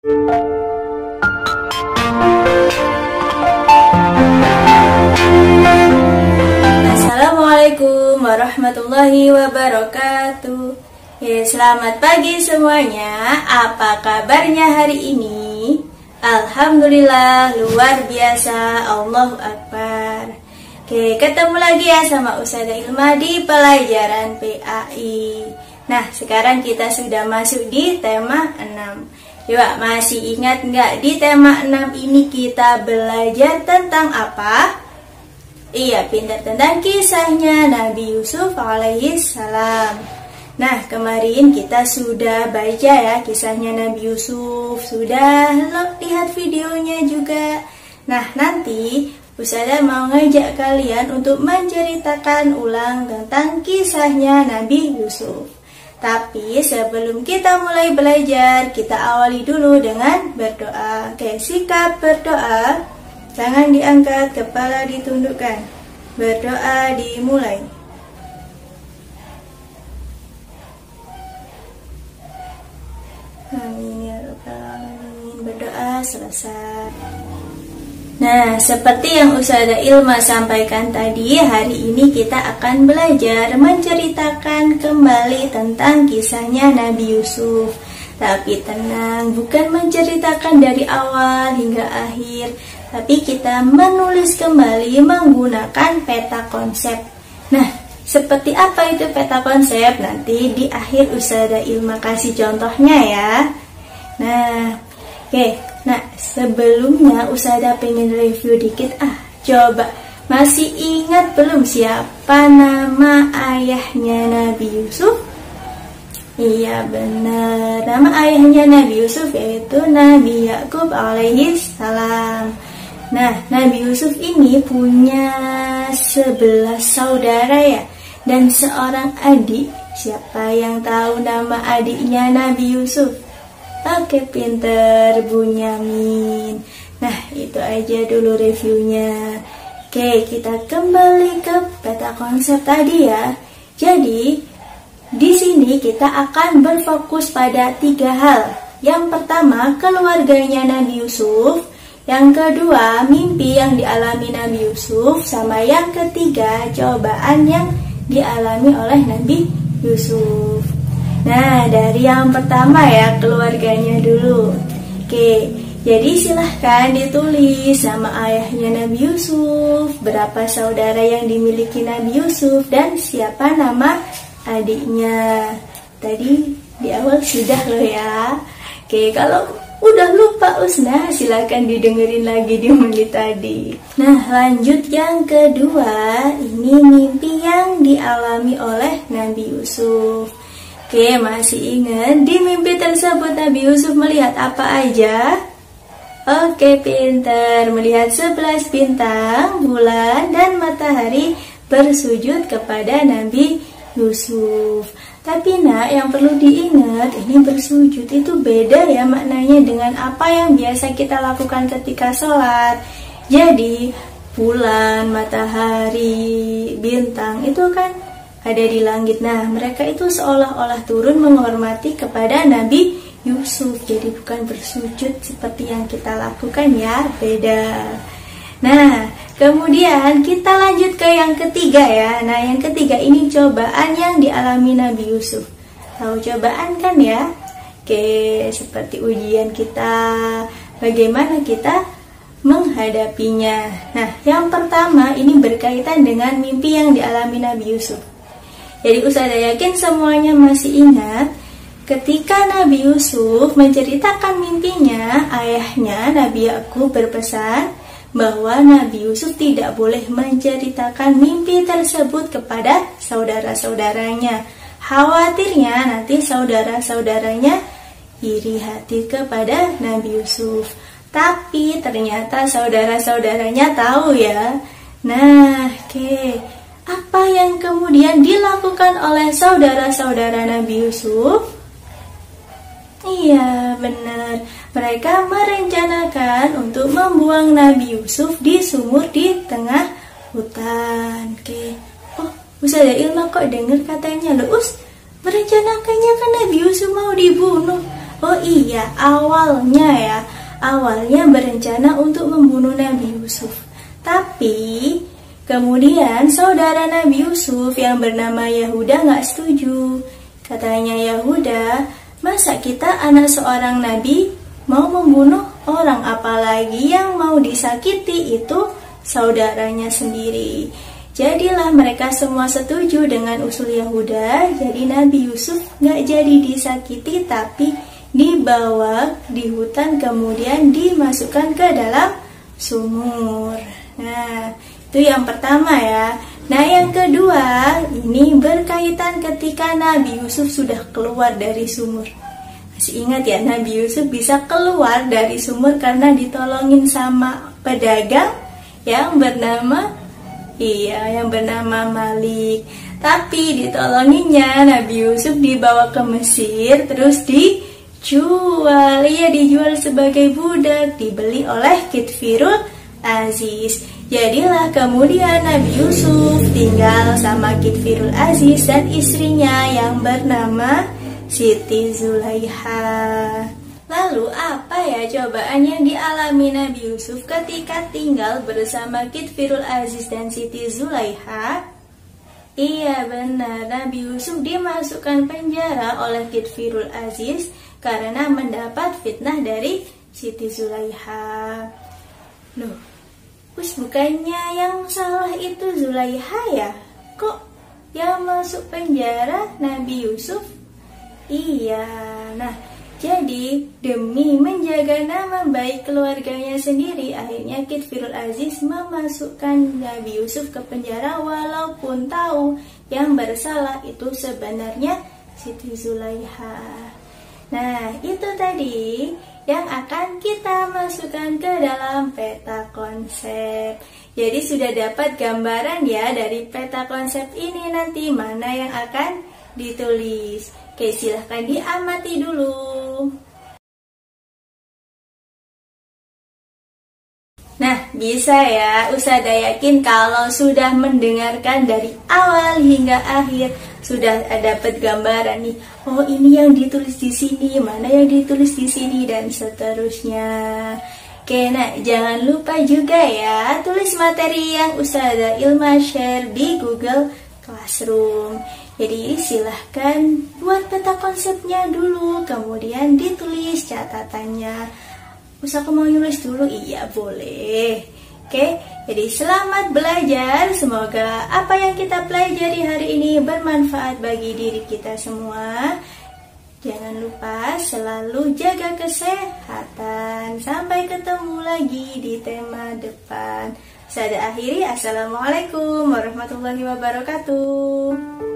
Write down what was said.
Assalamualaikum warahmatullahi wabarakatuh. Selamat pagi semuanya. Apa kabarnya hari ini? Alhamdulillah, luar biasa. Allahu Akbar. Ketemu lagi ya sama Ustazah Ilma di pelajaran PAI. Nah, sekarang kita sudah masuk di tema 6. Coba masih ingat nggak di tema 6 ini kita belajar tentang apa? Iya, pintar tentang kisahnya Nabi Yusuf alaihissalam. Nah, kemarin kita sudah baca ya kisahnya Nabi Yusuf. Sudah lihat videonya juga. Nah, nanti Ustazah mau ngajak kalian untuk menceritakan ulang tentang kisahnya Nabi Yusuf. Tapi sebelum kita mulai belajar, kita awali dulu dengan berdoa. Sikap berdoa. Tangan diangkat, kepala ditundukkan. Berdoa dimulai. Amin ya rabbal alamin. Berdoa selesai. Nah, seperti yang Ustazah Ilma sampaikan tadi, hari ini kita akan belajar menceritakan kembali tentang kisahnya Nabi Yusuf. Tapi tenang, bukan menceritakan dari awal hingga akhir, tapi kita menulis kembali menggunakan peta konsep. Nah, seperti apa itu peta konsep? Nanti di akhir Ustazah Ilma kasih contohnya ya. Nah, Nah, sebelumnya Ustazah pengen review dikit. Coba masih ingat belum siapa nama ayahnya Nabi Yusuf? Iya benar, nama ayahnya Nabi Yusuf yaitu Nabi Yakub alaihissalam. Nah, Nabi Yusuf ini punya 11 saudara ya, dan seorang adik. Siapa yang tahu nama adiknya Nabi Yusuf? Oke, pinter, Bunyamin. Nah, itu aja dulu reviewnya. Kita kembali ke peta konsep tadi ya. Jadi, di sini kita akan berfokus pada 3 hal. Yang pertama, keluarganya Nabi Yusuf. Yang kedua, mimpi yang dialami Nabi Yusuf. Sama yang ketiga, cobaan yang dialami oleh Nabi Yusuf. Nah, dari yang pertama ya, keluarganya dulu. Jadi silahkan ditulis sama ayahnya Nabi Yusuf, berapa saudara yang dimiliki Nabi Yusuf, dan siapa nama adiknya. Tadi di awal sudah loh ya. Kalau udah lupa Usna, silahkan didengerin lagi di menit tadi. Nah, lanjut yang kedua, ini mimpi yang dialami oleh Nabi Yusuf. Masih ingat di mimpi tersebut Nabi Yusuf melihat apa aja? Pintar, melihat 11 bintang, bulan, dan matahari bersujud kepada Nabi Yusuf. Tapi yang perlu diingat, ini bersujud itu beda ya maknanya dengan apa yang biasa kita lakukan ketika sholat. Jadi bulan, matahari, bintang itu kan ada di langit. Nah, mereka itu seolah-olah turun menghormati kepada Nabi Yusuf. Jadi bukan bersujud seperti yang kita lakukan ya, beda. Nah, kemudian kita lanjut ke yang ketiga ya. Nah, yang ketiga ini cobaan yang dialami Nabi Yusuf. Tahu cobaan kan ya? Seperti ujian kita, bagaimana kita menghadapinya. Nah, yang pertama ini berkaitan dengan mimpi yang dialami Nabi Yusuf. Jadi Ustazah yakin semuanya masih ingat ketika Nabi Yusuf menceritakan mimpinya, ayahnya Nabi Yakub berpesan bahwa Nabi Yusuf tidak boleh menceritakan mimpi tersebut kepada saudara-saudaranya. Khawatirnya nanti saudara-saudaranya iri hati kepada Nabi Yusuf. Tapi ternyata saudara-saudaranya tahu ya. Nah, apa yang kemudian dilakukan oleh saudara-saudara Nabi Yusuf? Iya, benar. Mereka merencanakan untuk membuang Nabi Yusuf di sumur di tengah hutan. Ustazah Ilma kok dengar katanya, merencanakannya kan Nabi Yusuf mau dibunuh. Oh iya, awalnya berencana untuk membunuh Nabi Yusuf. Tapi kemudian saudara Nabi Yusuf yang bernama Yahuda nggak setuju. Katanya Yahuda, masa kita anak seorang nabi mau membunuh orang, apalagi yang mau disakiti itu saudaranya sendiri. Jadilah mereka semua setuju dengan usul Yahuda. Jadi Nabi Yusuf nggak jadi disakiti, tapi dibawa di hutan kemudian dimasukkan ke dalam sumur. Nah, itu yang pertama ya. Nah, yang kedua, ini berkaitan ketika Nabi Yusuf sudah keluar dari sumur. Masih ingat ya, Nabi Yusuf bisa keluar dari sumur karena ditolongin sama pedagang yang bernama Malik. Tapi ditolonginya Nabi Yusuf dibawa ke Mesir, terus dijual. Ia dijual sebagai budak, dibeli oleh Kitfirul Aziz. Jadilah kemudian Nabi Yusuf tinggal sama Kitfirul Aziz dan istrinya yang bernama Siti Zulaiha. Lalu apa ya cobaan yang dialami Nabi Yusuf ketika tinggal bersama Kitfirul Aziz dan Siti Zulaiha? Iya benar, Nabi Yusuf dimasukkan penjara oleh Kitfirul Aziz karena mendapat fitnah dari Siti Zulaiha. Loh, bukannya yang salah itu Zulaiha ya? Kok yang masuk penjara Nabi Yusuf? Iya, nah jadi demi menjaga nama baik keluarganya sendiri, akhirnya Kitfirul Aziz memasukkan Nabi Yusuf ke penjara walaupun tahu yang bersalah itu sebenarnya Siti Zulaiha. Nah, itu tadi yang akan kita masukkan ke dalam peta konsep. Jadi sudah dapat gambaran ya dari peta konsep ini nanti mana yang akan ditulis. Oke, silahkan diamati dulu. Nah, bisa ya, Ustazah yakin kalau sudah mendengarkan dari awal hingga akhir, sudah dapat gambaran nih. Oh, ini yang ditulis di sini, mana yang ditulis di sini, dan seterusnya. Oke, nah jangan lupa juga ya, tulis materi yang Ustazah Ilma share di Google Classroom. Jadi silahkan buat peta konsepnya dulu, kemudian ditulis catatannya. Ustazah mau nulis dulu? Iya boleh. Oke, jadi selamat belajar. Semoga apa yang kita pelajari hari ini bermanfaat bagi diri kita semua. Jangan lupa selalu jaga kesehatan. Sampai ketemu lagi di tema depan. Saya akhiri. Assalamualaikum warahmatullahi wabarakatuh.